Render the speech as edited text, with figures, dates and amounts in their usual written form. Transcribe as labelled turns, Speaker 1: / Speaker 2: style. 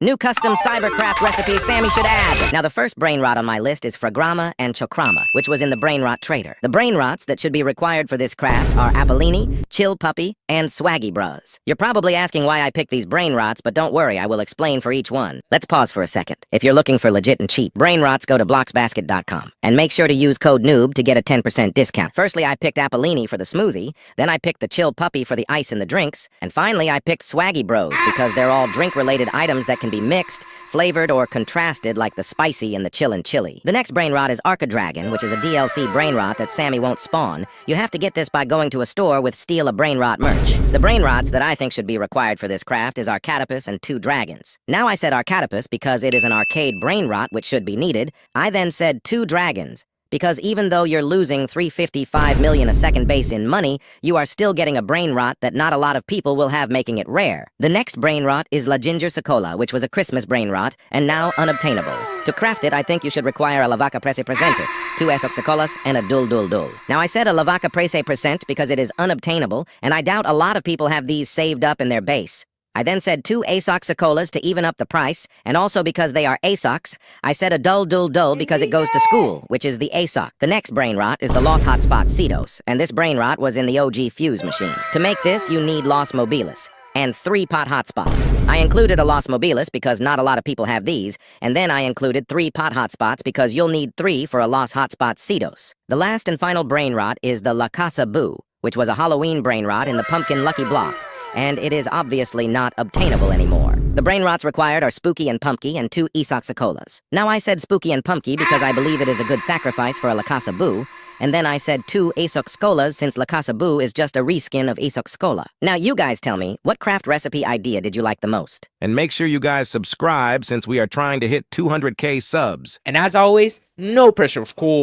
Speaker 1: New custom cybercraft recipe Sammy should add. Now, the first brain rot on my list is Fragrama and Chokrama, which was in the Brain Rot Trader. The brain rots that should be required for this craft are Apollini, Chill Puppy, and Swaggy Bros. You're probably asking why I picked these brain rots, but don't worry, I will explain for each one. Let's pause for a second. If you're looking for legit and cheap brain rots, go to blocksbasket.com and make sure to use code NOOB to get a 10% discount. Firstly, I picked Apollini for the smoothie, then I picked the Chill Puppy for the ice in the drinks, and finally I picked Swaggy Bros because they're all drink-related items that can be mixed, flavored, or contrasted like the spicy and the chill and chili. The next brain rot is Arca Dragon, which is a DLC brain rot that Sammy won't spawn. You have to get this by going to a store with Steal a Brain Rot merch. The brain rots that I think should be required for this craft is Arcatopus and 2 dragons. Now I said Arcatopus because it is an arcade brain rot which should be needed. I then said 2 dragons, because even though you're losing 355 million a second base in money, you are still getting a brain rot that not a lot of people will have, making it rare. The next brain rot is La Ginger Secola, which was a Christmas brain rot, and now unobtainable. To craft it, I think you should require a Lavaca Prese Presente, 2 Esok Secolas, and a Dul Dul Dul. Now, I said a Lavaca Prese Present because it is unobtainable, and I doubt a lot of people have these saved up in their base. I then said 2 ASOC Secolas to even up the price, and also because they are ASOCs, I said a Dul Dul Dul because it goes to school, which is the ASOC. The next brain rot is the Los Hotspot Cedos, and this brain rot was in the OG Fuse machine. To make this, you need Los Mobilis and 3 pot hotspots. I included a Los Mobilis because not a lot of people have these, and then I included 3 pot hotspots because you'll need 3 for a Los Hotspot Cedos. The last and final brain rot is the La Casa Boo, which was a Halloween brain rot in the Pumpkin Lucky Block, and it is obviously not obtainable anymore. The brain rots required are Spooky and Pumpky and 2 Esoc Secolas. Now I said Spooky and Pumpky because I believe it is a good sacrifice for a La Casa Boo, and then I said 2 Asoc Scolas since La Casa Boo is just a reskin of Asoc Scola. Now you guys tell me, what craft recipe idea did you like the most?
Speaker 2: And make sure you guys subscribe since we are trying to hit 200K subs.
Speaker 3: And as always, no pressure, of course.